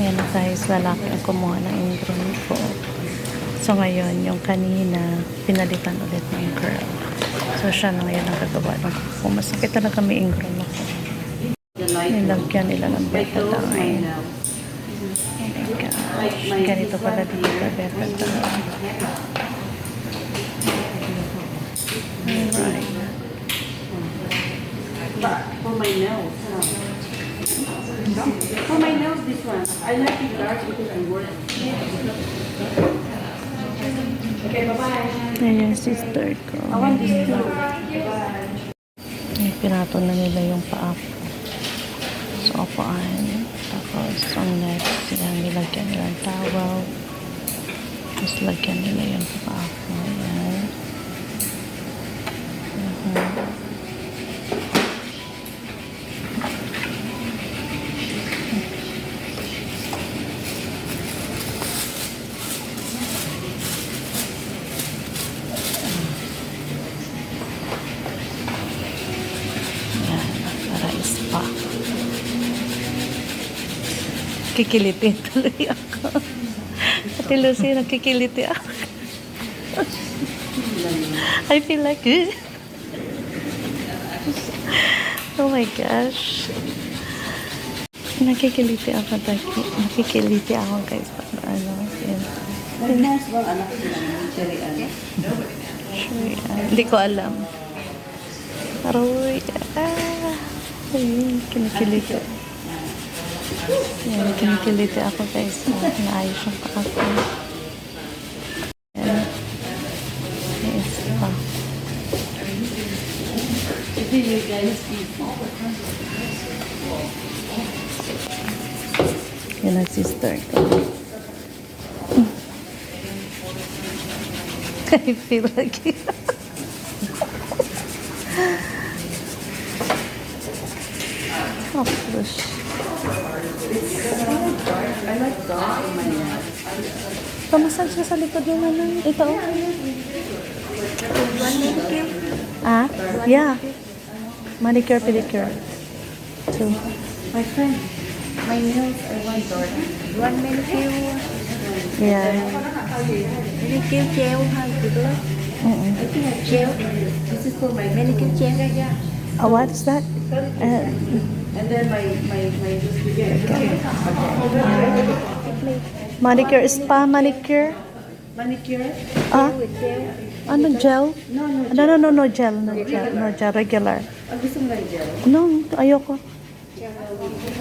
Ayan na guys, lalaki ang kumuha ng ingrown ko. So ngayon, yung kanina, pinalitan ulit ng girl. So siya na ngayon ang gagawa ng kuko. Masakit talaga may ingrown ako. Nilagyan nila ng betadine. Oh my gosh. Ganito pala dito, betadine. Alright. For my nails. For my nails, this one. I like it large because I work. Okay, bye-bye. Ayan yung sister ko. I want this too. Pinato na nila yung paa ko. So, apaan. Tapos, ang next, yan, nilagyan nila ng towel. Tapos, lagyan nila yung paa ko. Ayan. Para ispa. Kikilitin tuloy ako. Ate Lucy, nakikiliti ako. I feel like oh my gosh. Nakikiliti ako, Taki. Nakikiliti ako, guys. Ano, yun. My nails, well, anak ko lang. Sharian. Hindi ko alam. Aroy. Ayun, kinikiliti. Yan, kinikiliti ako, guys. Naayos yung paa ko. Yan. Yes, pa. You guys see. Yan ang sister ko. I feel like it. Oh, gosh. I like dark in my nails. Pamasal siya sa likod yung ano. Ito. Ah? Yeah. Manicure, pedicure. Two. My friend, my nails, I want dark. One manicure, Yeah. manicure gel hay gitu. Mm-mm. Gel, This is for my manicure gel aja. What is that? And then my Manicure, spa manicure. manicure. Ah? With gel. Ano, gel? No, no. No gel. No gel. No gel. Regular. Ang gusto mo ng gel. No, ayoko.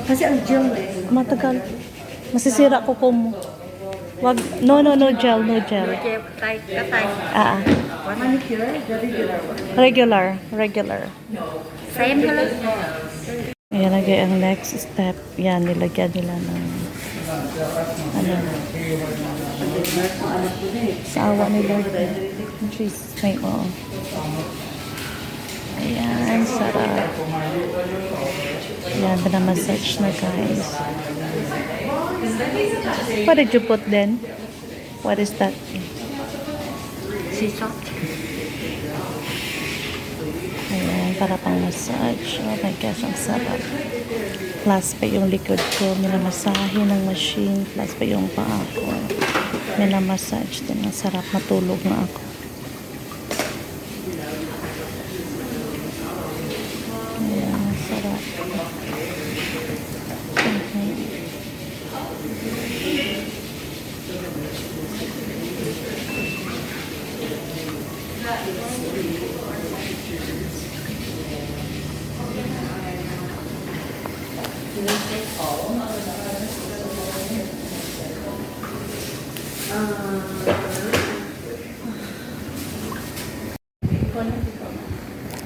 Kasi ang gel eh. Matagal. Masisira ko mo. Wag, no gel. No gel. Gel tight, katay. Ah, Manicure, the regular one. regular. Same hello. Ayan, ang next step. Yan, nilagyan nila ng ano, sa awa nila. Jeez, may Ayan, sarap. Ayan, pinamassage na, guys. What did you put then? What is that? Sea salt. Ayan, para pang massage. Oh my gosh, ang sarap. Plus pa yung likod ko, minamasahe ng machine. Plus pa yung paa ko. Minamassage din. Ang sarap, matulog na ako. Ayan, ang sarap.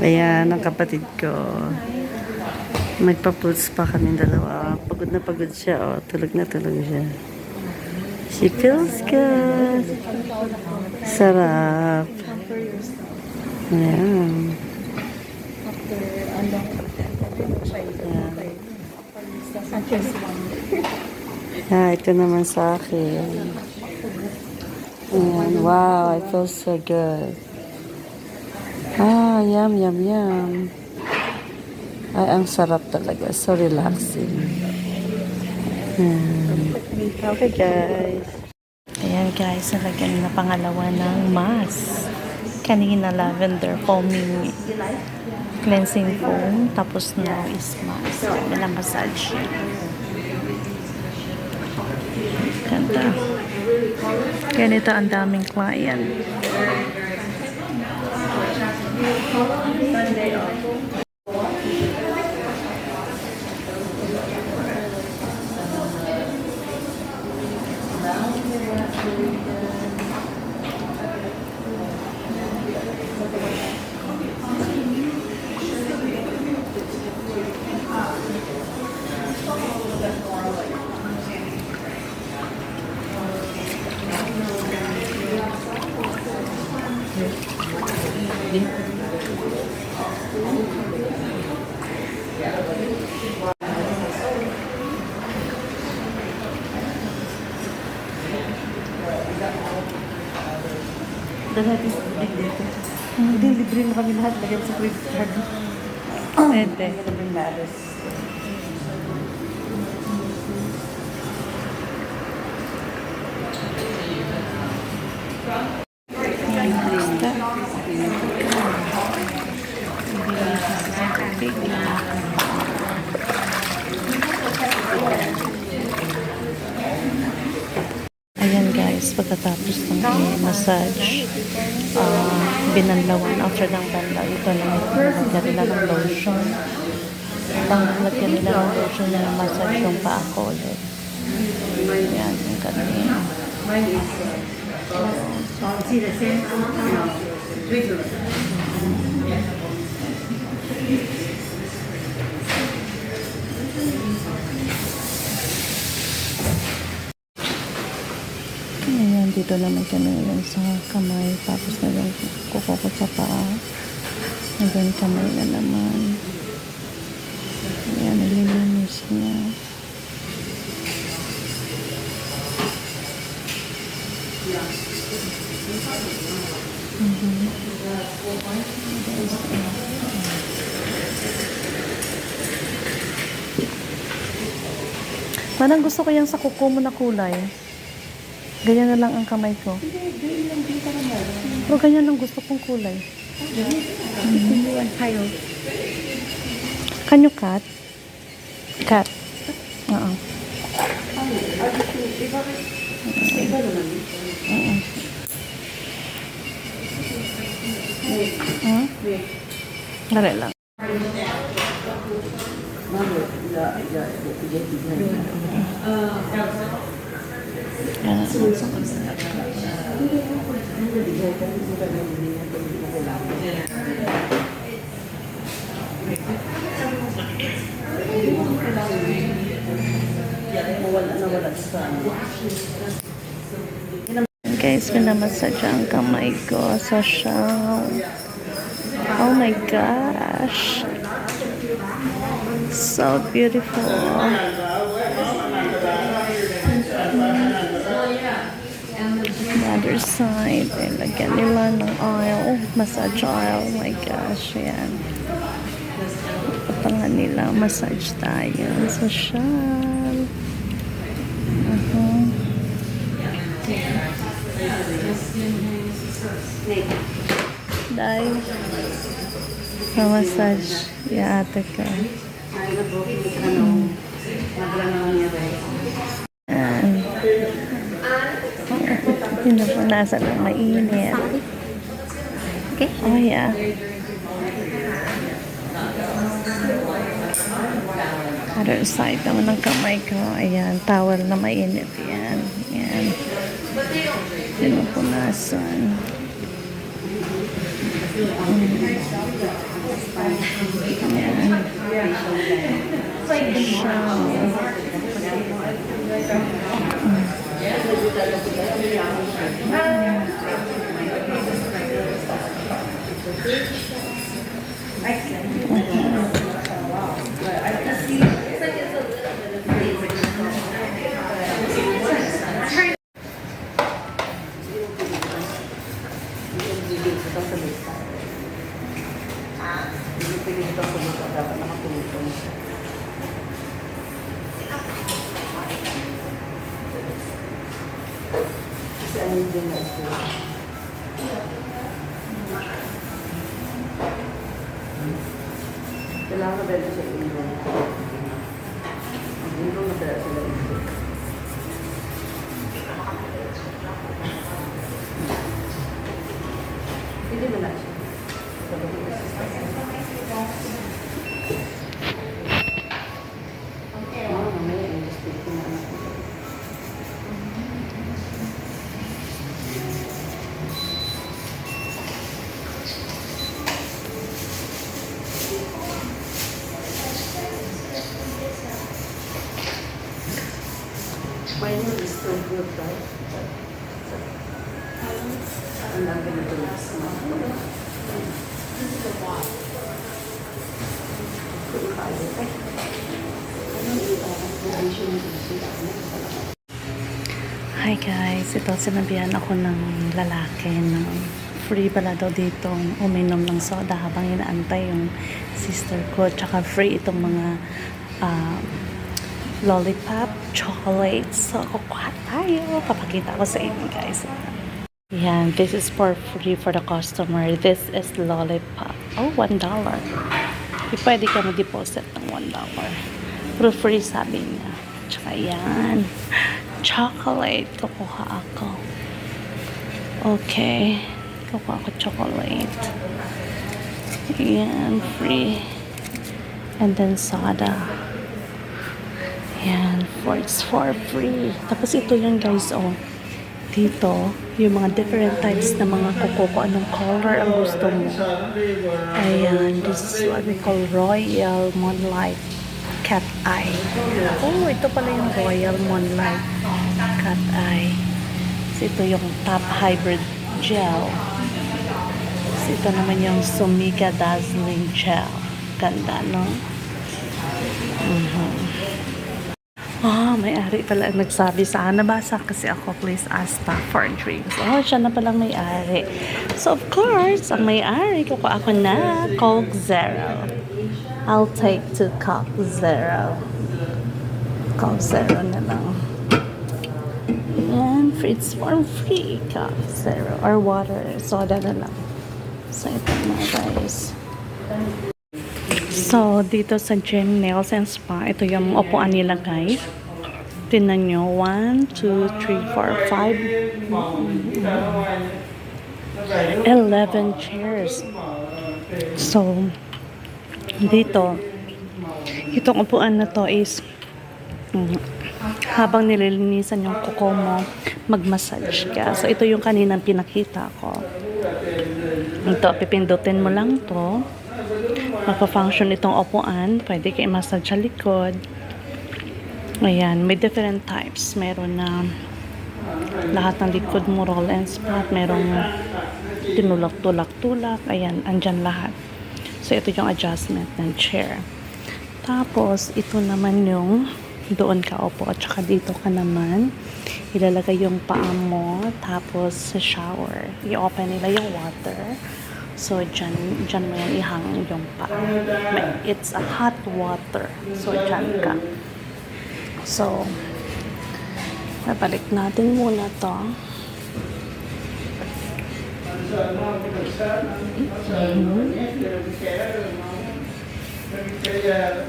Ayan, ang kapatid ko. Magpa-pulse pa kami dalawa. Pagod na pagod siya. Oh. Tulog na tulog siya. She feels good. Sarap. Ayan. Ito naman sa akin. Ayan. Wow, I feel so good. Yum, yum, yum. Ay, ang sarap talaga. So relaxing. Ayan. Okay guys. Ayan guys, nalagyan na pangalawa ng mask. Kanina lavender foaming cleansing foam. Tapos now is mask. Walang massage. Ganda. Ganito ang daming client. Dahil natin sa big dito. Hindi, libre na kami lahat. Lagyan sa credit card. Pwede. Libreng matters. Ayan guys, pagkatapos ng massage, binanlawan after ng banlaw. Ito na nagkakita nila ng lotion. Lagyan nila ng lotion na massage yung paa ko ulit. Ayan, yung kanina. See the same? Ayan, dito naman kami lang sa kamay. Tapos na yung kuko ko sa paa. And then kamay na naman. Ayan, nililinis niya. Parang gusto ko yung sa kuko mo na kulay. Ganyan na lang ang kamay ko. Pero ganyan lang gusto kong kulay. Can you cut? Cut. Oo. Dali lang. Guys, pinamassage ang kamay ko sa shawl. Oh my gosh. So beautiful. The other side, eh, lagyan nila ng oil, massage oil. Oh my gosh, yan. Patangan nila, massage tayo sa shawl. Dahil massage yung ate ko. Pinupunasan ng mainit. Okay. Oh yeah. Other side naman ng kamay ko. Ayan, towel na mainit. Yan. Yan. Pinupunasan. Yan. Kailangan na dito sa Indon. Ang Indon na dito sila Indon. Hindi mo na siya. Mamaya yung mistake ko na anak ko. Mine is still good, right? And I'm gonna do this now. Hi guys, ito sinabihan ako ng lalaki na free pala daw dito uminom ng soda habang inaantay yung sister ko, tsaka free itong mga lollipop, chocolates. So, kukuha tayo. Papakita ko sa inyo guys. Yan, this is for free for the customer. This is lollipop. Oh, $1. Pwede ka mag-deposit ng $1. Pero free sabi niya. Tsaka yan. Chocolate. Kukuha ako. Okay. Kukuha ako chocolate. Yan, free. And then soda. Yan, it's for free. Tapos ito yung guys, oh. Dito, yung mga different types na mga kuko, kung anong color ang gusto mo. Ayan, this is what we call Royal Moonlight Cat Eye. Oh, ito pala yung Royal Moonlight Cat Eye. So, ito yung Top Hybrid Gel. So, ito naman yung Sumika Dazzling Gel. Ganda, no? May-ari pala ang nagsabi sa akin. Nabasa kasi ako, please ask staff for drinks. Oh, siya na palang may-ari. So, of course, ang may-ari, kukuha ako na Coke Zero. I'll take 2 Coke Zero. Coke Zero na lang. And it's for free Coke Zero. Or water, soda na lang. So, ito na guys. So, dito sa Gem Nails and Spa, ito yung upuan nila guys. Tingnan nyo, 1, 2, 3, 4, 5, 11 chairs. So, dito, itong upuan na to is habang nililinisan yung kuko mo, mag-massage ka. So, ito yung kaninang pinakita ko. Ito, pipindutin mo lang to. Magpa-function itong upuan. Pwede ka i-massage sa likod. Ayan, may different types. Meron na lahat ng likod mo, roll and spot. Merong tinulak-tulak-tulak. Ayan, andyan lahat. So, ito yung adjustment ng chair. Tapos, ito naman yung doon ka upo. At saka dito ka naman. Ilalagay yung paa mo. Tapos, sa shower. I-open nila yung water. So, dyan mo yan ihang yung paa. It's a hot water. So, dyan ka. So, babalik natin muna to.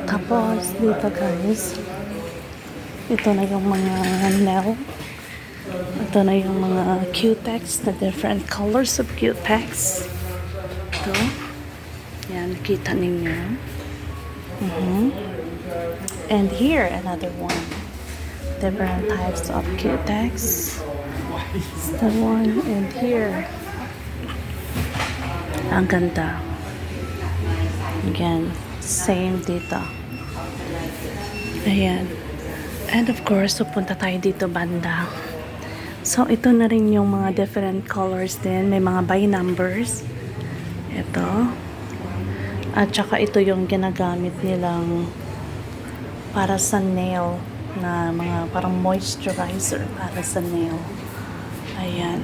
Tapos, dito guys, ito na yung mga nail. Ito na yung mga Q-Tex, the different colors of Q-Tex. Ito. Yan, nakita ninyo. And here, another one. Different types of Q-Tex. It's the one. And here. Ang ganda. Again, same dito. Ayan. And of course, pupunta tayo dito banda. So, ito na rin yung mga different colors din. May mga by numbers. Ito. At saka ito yung ginagamit nilang para sa nail na mga parang moisturizer para sa nail. Ayan.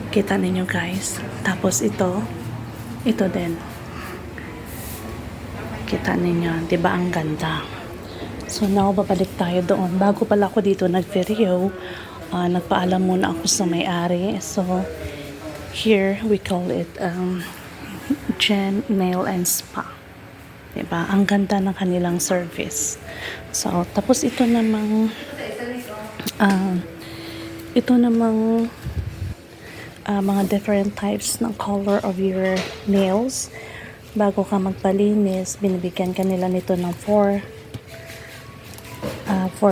Kita ninyo guys. Tapos ito din. Kita ninyo. Diba ang ganda? So now, babalik tayo doon. Bago pala ako dito nag-video, nagpaalam muna ako sa may-ari. So, here we call it Jen Nail and Spa. Diba? Ang ganda ng kanilang service. So, tapos ito namang mga different types ng color of your nails. Bago ka magpalinis, binibigyan ka nila nito ng 4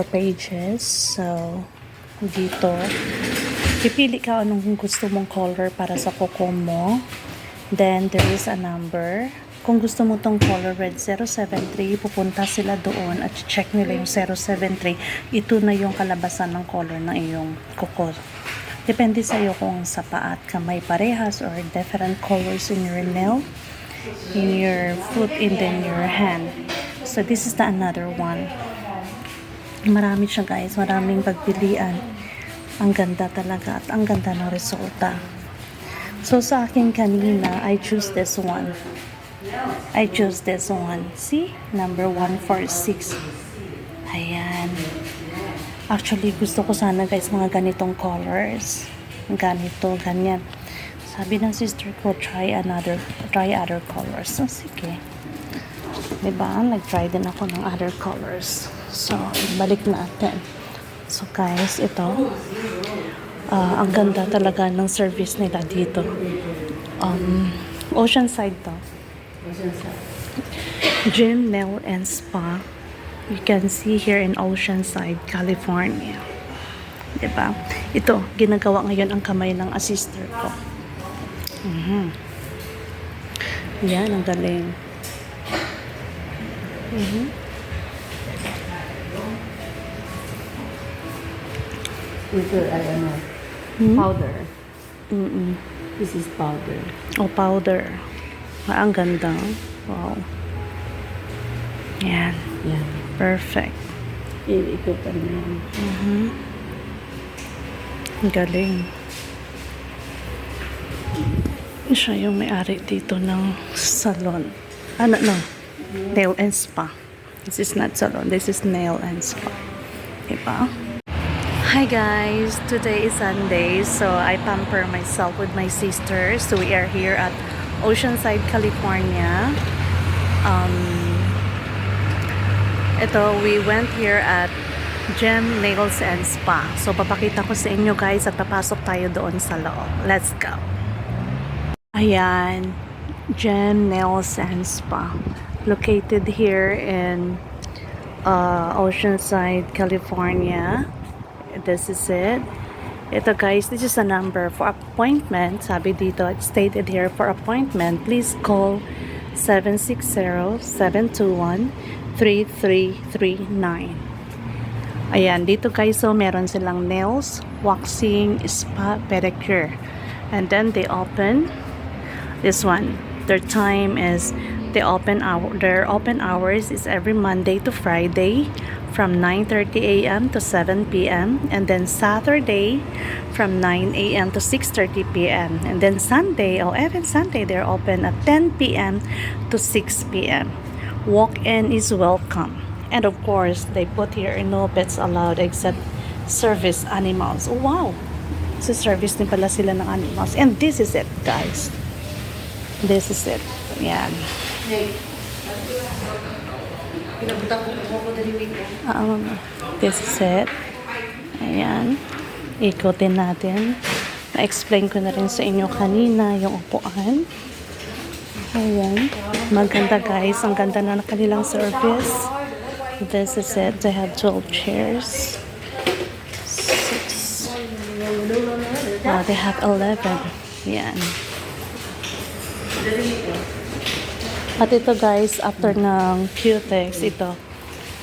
pages. So, dito, pipili ka anong gusto mong color para sa kuko mo. Then, there is a number. Kung gusto mo tong color red 073, pupunta sila doon at check nila yung 073. Ito na yung kalabasan ng color ng iyong kuko. Depende sa iyo kung sa paa at kamay parehas or different colors in your nail, in your foot, and then your hand. So, this is the another one. Marami siya guys, maraming pagpilian. Ang ganda talaga at ang ganda ng resulta. So, sa akin kanina, I choose this one. See? Number 146. Ayan. Actually, gusto ko sana guys mga ganitong colors. Ganito, ganyan. Sabi ng sister ko, try other colors. So, sige. Diba? Nag-try din ako ng other colors. So, balik natin. So, guys, ito. Ang ganda talaga ng service nila dito. Oceanside to. Jen Nail and Spa. You can see here in Oceanside, California. Diba? Ito, ginagawa ngayon ang kamay ng sister ko. Yan, ang galing. Ito ay powder. This is powder. Oh, powder. Ang ganda. Wow. Yan. Yan. Perfect. Ito pa rin. Ang galing. Siya yung may-ari dito ng salon. No. Nail and Spa. This is not salon. This is nail and spa. Diba? Hi guys! Today is Sunday, so I pamper myself with my sisters. So we are here at Oceanside, California. We went here at Gem Nails and Spa. So papakita ko sa inyo guys at papasok tayo doon sa loob. Let's go! Ayan, Gem Nails and Spa. Located here in Oceanside, California. This is it. Ito guys, this is a number for appointment. Sabi dito, it's stated here for appointment. Please call 760-721-3339. Ayan, dito guys, so meron silang nails, waxing, spa, pedicure. And then they open this one. Their time is their open hours is every Monday to Friday from 9:30 a.m. to 7 p.m. and then Saturday from 9 a.m. to 6:30 p.m. and then Sunday or even Sunday they're open at 10 p.m. to 6 p.m. Walk-in is welcome, and of course they put here no pets allowed except service animals. Oh, wow, so service din pala sila ng animals. And this is it guys, this is it. Yan. This is it. Ayan. Ikutin natin. Na-explain ko na rin sa inyo kanina yung upuan. Ayan. Maganda guys. Ang ganda na ng kanilang service. This is it. They have 12 chairs. 6. They have 11. Ayan. At ito guys, after ng Q-Tex, ito,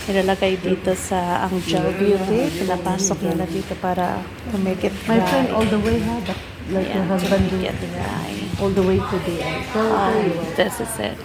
nilalagay dito sa ang Gel Beauty. Pinapasok nila dito para to make it dry. My friend all the way ha, but like your husband do Get dry. all the way to the end. So, This is it.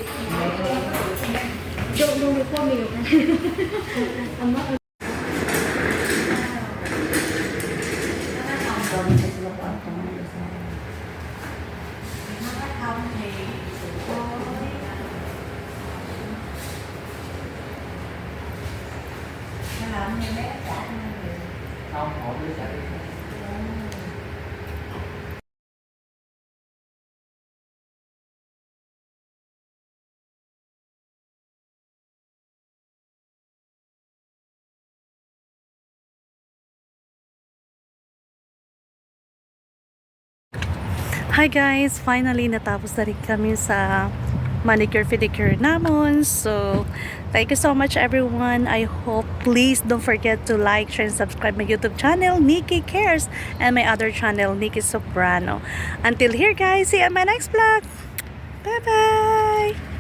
Hi guys! Finally, natapos na rin kami sa manicure pedicure namon. So, thank you so much everyone. I hope, please don't forget to like, share, and subscribe my YouTube channel, Nikki Cares, and my other channel, Nikki Soprano. Until here guys, see you on my next vlog. Bye-bye!